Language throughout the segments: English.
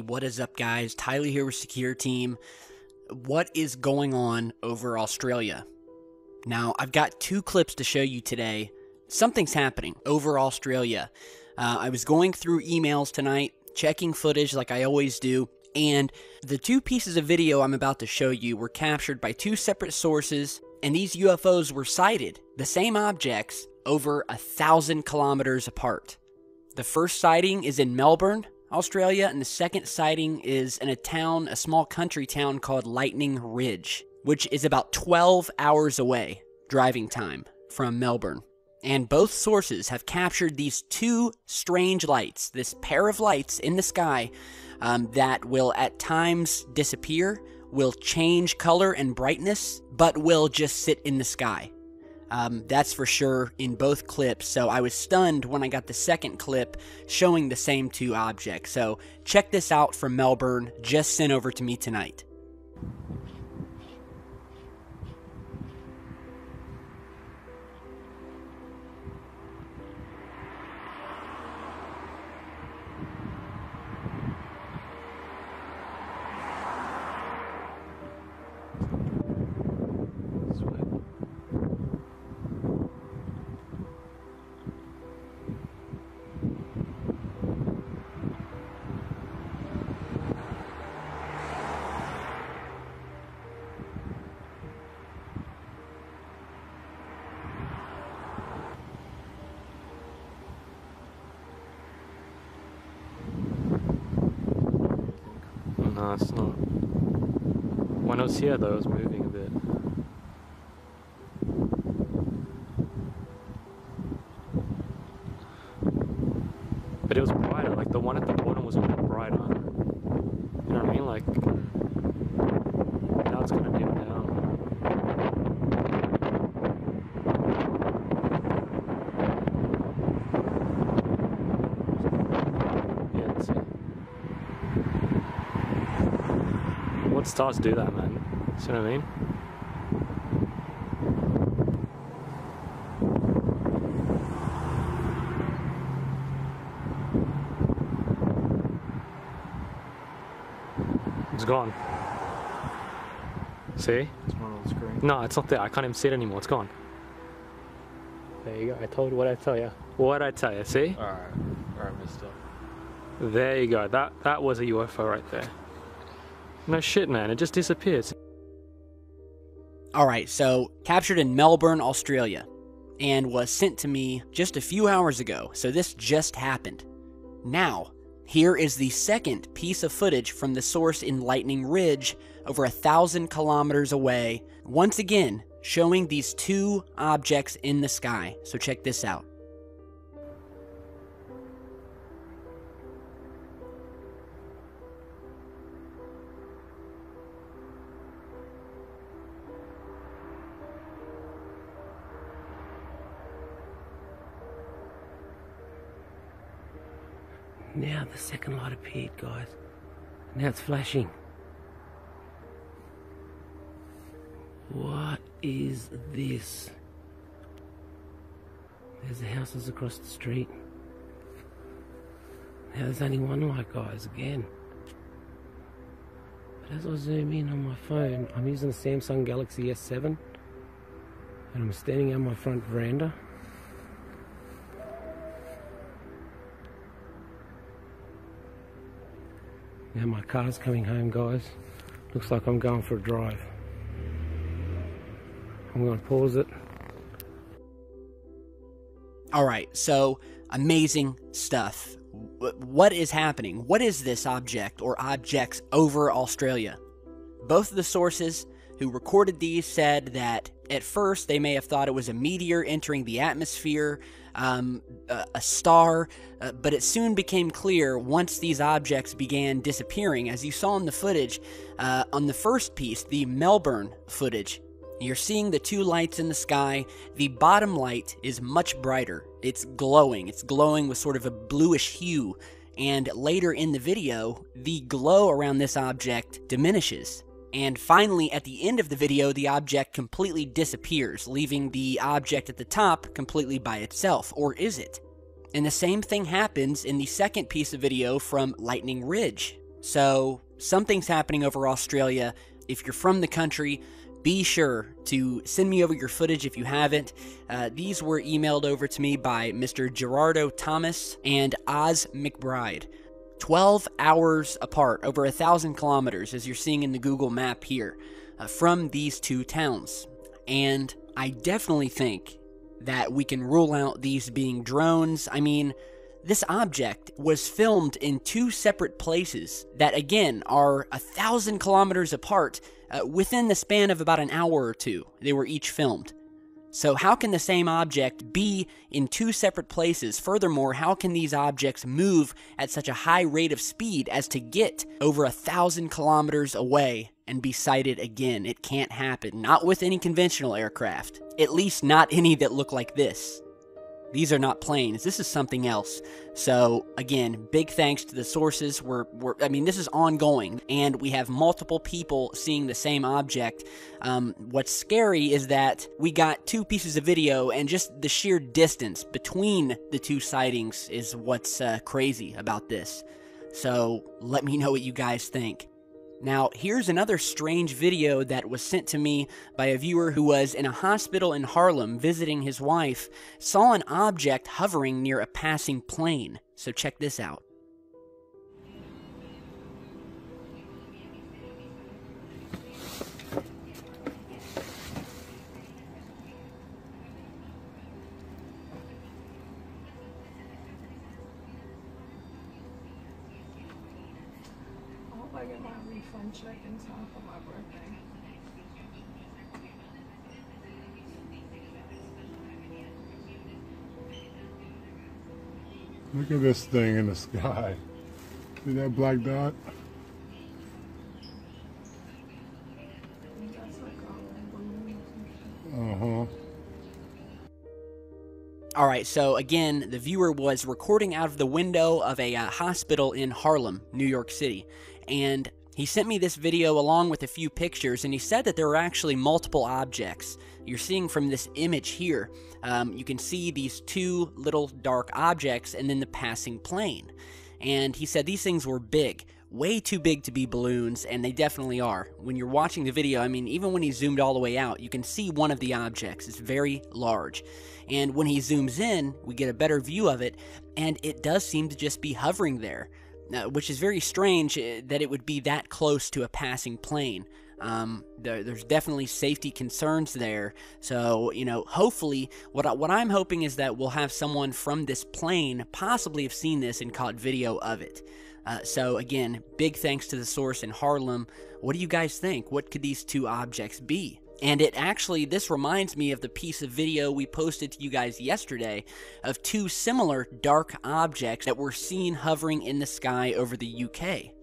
what is up, guys? Tyler here with Secure Team. What is going on over Australia? Now, I've got two clips to show you today. Something's happening over Australia. I was going through emails tonight, checking footage like I always do, and the two pieces of video I'm about to show you were captured by two separate sources, and these UFOs were sighted, the same objects, over 1,000 kilometers apart. The first sighting is in Melbourne, Australia, and the second sighting is in a small country town called Lightning Ridge, which is about 12 hours away, driving time, from Melbourne. And both sources have captured these two strange lights, this pair of lights in the sky that will at times disappear, will change color and brightness, but will just sit in the sky. That's for sure in both clips, so I was stunned when I got the second clip showing the same two objects. So check this out from Melbourne, just sent over to me tonight. No, it's not. When I was here though, it was moving a bit. But it was brighter, like the one at the bottom was a bit brighter. You know what I mean? Like, now it's gonna dim down. Yeah, let's see. What stars do that, man? See what I mean? It's gone. See? It's not on the screen. No, it's not there. I can't even see it anymore. It's gone. There you go. I told you what I tell you. What I tell you. See? Alright, mister. There you go. That was a UFO right there. No shit, man. It just disappears. Alright, so captured in Melbourne, Australia, and was sent to me just a few hours ago, so this just happened. Now, here is the second piece of footage from the source in Lightning Ridge, over 1,000 kilometers away, once again showing these two objects in the sky. So check this out. Now the second light appeared, guys. Now it's flashing. What is this? There's the houses across the street. Now there's only one light, guys, again. But as I zoom in on my phone, I'm using a Samsung Galaxy S7, and I'm standing on my front veranda. Now my car's coming home, guys. Looks like I'm going for a drive. I'm going to pause it. Alright, so amazing stuff. What is happening? What is this object or objects over Australia? Both of the sources who recorded these said that at first they may have thought it was a meteor entering the atmosphere, a star, but it soon became clear once these objects began disappearing, as you saw in the footage on the first piece, the Melbourne footage. You're seeing the two lights in the sky. The bottom light is much brighter. It's glowing with sort of a bluish hue, and later in the video, the glow around this object diminishes. And finally, at the end of the video, the object completely disappears, leaving the object at the top completely by itself. Or is it? And the same thing happens in the second piece of video from Lightning Ridge. So something's happening over Australia. If you're from the country, be sure to send me over your footage if you haven't. These were emailed over to me by Mr. Gerardo Thomas and Oz McBride. 12 hours apart, over 1,000 kilometers, as you're seeing in the Google map here, from these two towns. And I definitely think that we can rule out these being drones. I mean, this object was filmed in two separate places that, again, are 1,000 kilometers apart within the span of about an hour or two. They were each filmed. So how can the same object be in two separate places? Furthermore, how can these objects move at such a high rate of speed as to get over 1,000 kilometers away and be sighted again? It can't happen. Not with any conventional aircraft. At least not any that look like this. These are not planes. This is something else. So, again, big thanks to the sources. I mean, this is ongoing, and we have multiple people seeing the same object. What's scary is that we got two pieces of video, and just the sheer distance between the two sightings is what's crazy about this. So, let me know what you guys think. Now, here's another strange video that was sent to me by a viewer who was in a hospital in Harlem visiting his wife, saw an object hovering near a passing plane. So check this out. I get my refund check in time for my birthday. Look at this thing in the sky. See that black dot? That's like a balloon. All right, so again, the viewer was recording out of the window of a hospital in Harlem, New York City. And he sent me this video along with a few pictures, and he said that there were actually multiple objects. You're seeing from this image here, you can see these two little dark objects and then the passing plane. And he said these things were big, way too big to be balloons, and they definitely are. When you're watching the video, I mean, even when he zoomed all the way out, you can see one of the objects. It's very large. And when he zooms in, we get a better view of it, and it does seem to just be hovering there. Which is very strange that it would be that close to a passing plane. There's definitely safety concerns there. So, you know, hopefully, what I'm hoping is that we'll have someone from this plane possibly have seen this and caught video of it. So, again, big thanks to the source in Harlem. What do you guys think? What could these two objects be? And this reminds me of the piece of video we posted to you guys yesterday of two similar dark objects that were seen hovering in the sky over the UK.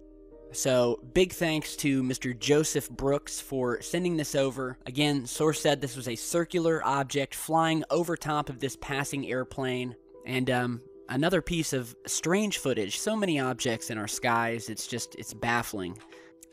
So, big thanks to Mr. Joseph Brooks for sending this over. Again, source said this was a circular object flying over top of this passing airplane. And, another piece of strange footage. So many objects in our skies, it's baffling.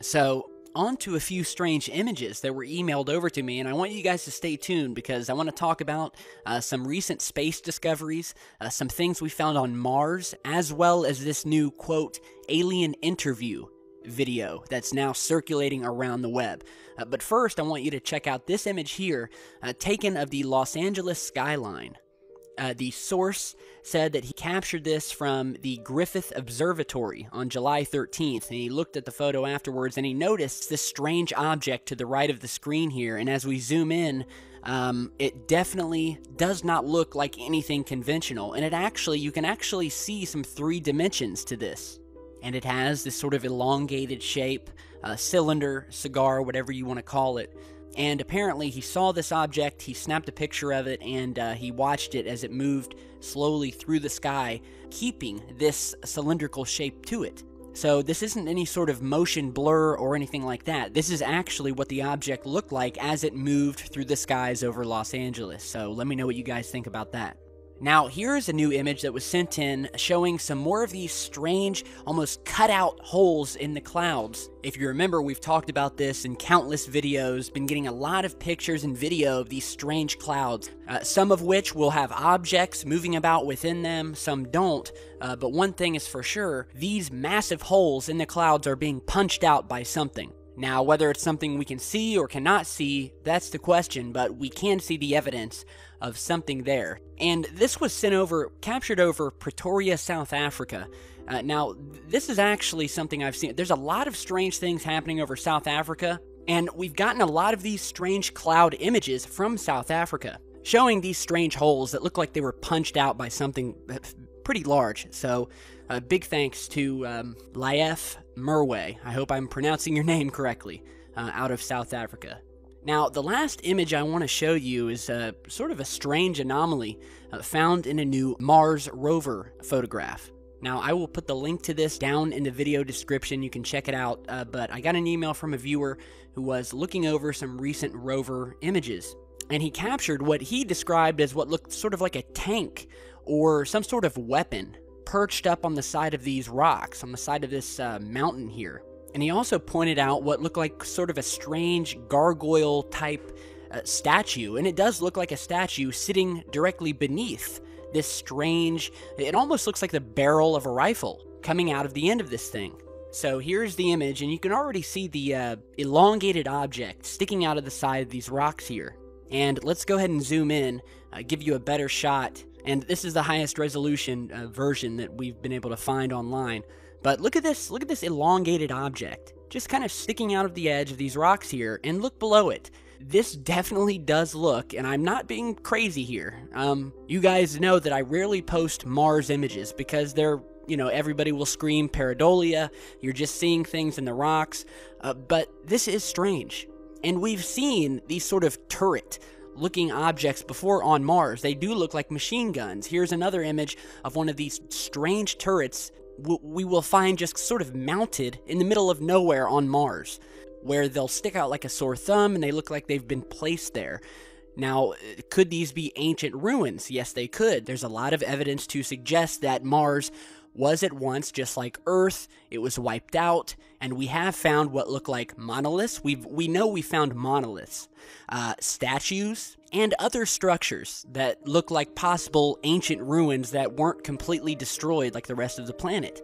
So, on to a few strange images that were emailed over to me, and I want you guys to stay tuned because I want to talk about some recent space discoveries, some things we found on Mars, as well as this new, quote, alien interview video that's now circulating around the web. But first, I want you to check out this image here, taken of the Los Angeles skyline. The source said that he captured this from the Griffith Observatory on July 13th, and he looked at the photo afterwards, and he noticed this strange object to the right of the screen here, and as we zoom in, it definitely does not look like anything conventional, and you can actually see some 3 dimensions to this, and it has this sort of elongated shape, cylinder, cigar, whatever you want to call it. And apparently he saw this object, he snapped a picture of it, and he watched it as it moved slowly through the sky, keeping this cylindrical shape to it. So this isn't any sort of motion blur or anything like that. This is actually what the object looked like as it moved through the skies over Los Angeles. So let me know what you guys think about that. Now, here's a new image that was sent in showing some more of these strange, almost cut out holes in the clouds. If you remember, we've talked about this in countless videos, been getting a lot of pictures and video of these strange clouds, some of which will have objects moving about within them, some don't, but one thing is for sure, these massive holes in the clouds are being punched out by something. Now, whether it's something we can see or cannot see, that's the question, but we can see the evidence of something there. And this was captured over Pretoria, South Africa. Now, this is actually something I've seen. There's a lot of strange things happening over South Africa, and we've gotten a lot of these strange cloud images from South Africa, showing these strange holes that look like they were punched out by something pretty large. So, big thanks to Laef Merwe. I hope I'm pronouncing your name correctly, out of South Africa. Now, the last image I want to show you is sort of a strange anomaly found in a new Mars rover photograph. Now, I will put the link to this down in the video description. You can check it out, but I got an email from a viewer who was looking over some recent rover images, and he captured what he described as what looked sort of like a tank or some sort of weapon perched up on the side of these rocks, on the side of this mountain here. And he also pointed out what looked like sort of a strange gargoyle-type statue, and it does look like a statue sitting directly beneath this strange, it almost looks like the barrel of a rifle coming out of the end of this thing. So here's the image, and you can already see the elongated object sticking out of the side of these rocks here. And let's go ahead and zoom in, give you a better shot. And this is the highest resolution version that we've been able to find online. But look at this elongated object, just kind of sticking out of the edge of these rocks here, and look below it. This definitely does look, and I'm not being crazy here, you guys know that I rarely post Mars images because they're, everybody will scream pareidolia, you're just seeing things in the rocks, but this is strange. And we've seen these sort of turret-looking objects before on Mars. They do look like machine guns. Here's another image of one of these strange turrets we will find just sort of mounted in the middle of nowhere on Mars, where they'll stick out like a sore thumb and they look like they've been placed there. Now, could these be ancient ruins? Yes, they could. There's a lot of evidence to suggest that Mars was at once just like Earth. It was wiped out, and we have found what look like monoliths. We know we found monoliths, statues, and other structures that look like possible ancient ruins that weren't completely destroyed like the rest of the planet.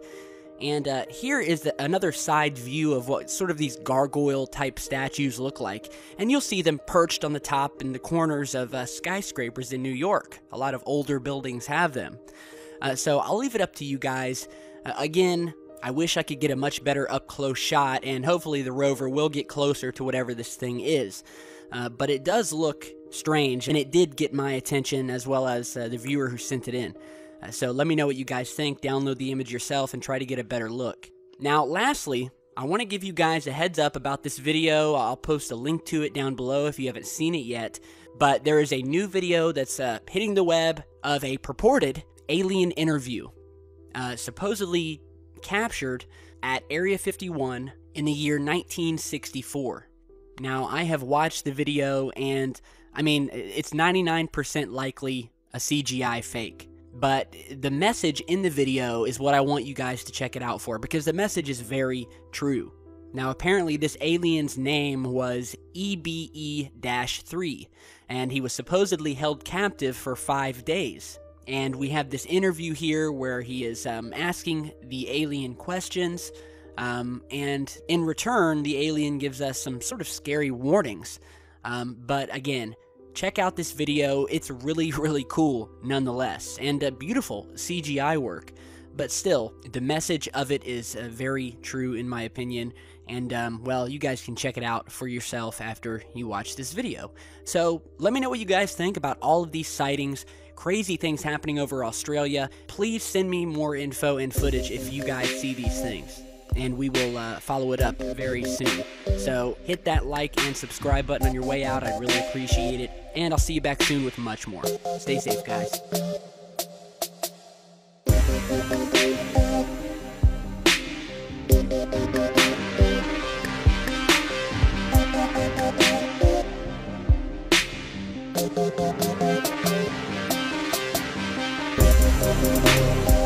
And here is another side view of what sort of these gargoyle-type statues look like. And you'll see them perched on the top and the corners of skyscrapers in New York. A lot of older buildings have them. So I'll leave it up to you guys. Again, I wish I could get a much better up-close shot, and hopefully the rover will get closer to whatever this thing is. But it does look strange, and it did get my attention as well as the viewer who sent it in. So let me know what you guys think, download the image yourself, and try to get a better look. Now, lastly, I want to give you guys a heads up about this video. I'll post a link to it down below if you haven't seen it yet. But there is a new video that's hitting the web of a purported alien interview, supposedly captured at Area 51 in the year 1964. Now, I have watched the video, and, I mean, it's 99% likely a CGI fake. But the message in the video is what I want you guys to check it out for, because the message is very true. Now, apparently this alien's name was EBE-3, and he was supposedly held captive for 5 days. And we have this interview here where he is asking the alien questions, and in return, the alien gives us some sort of scary warnings. But again, check out this video. It's really, really cool nonetheless, and beautiful CGI work. But still, the message of it is very true in my opinion, and well, you guys can check it out for yourself after you watch this video. So let me know what you guys think about all of these sightings, crazy things happening over Australia. Please send me more info and footage if you guys see these things, and we will follow it up very soon. So hit that like and subscribe button on your way out. I'd really appreciate it, and I'll see you back soon with much more. Stay safe, guys. bye.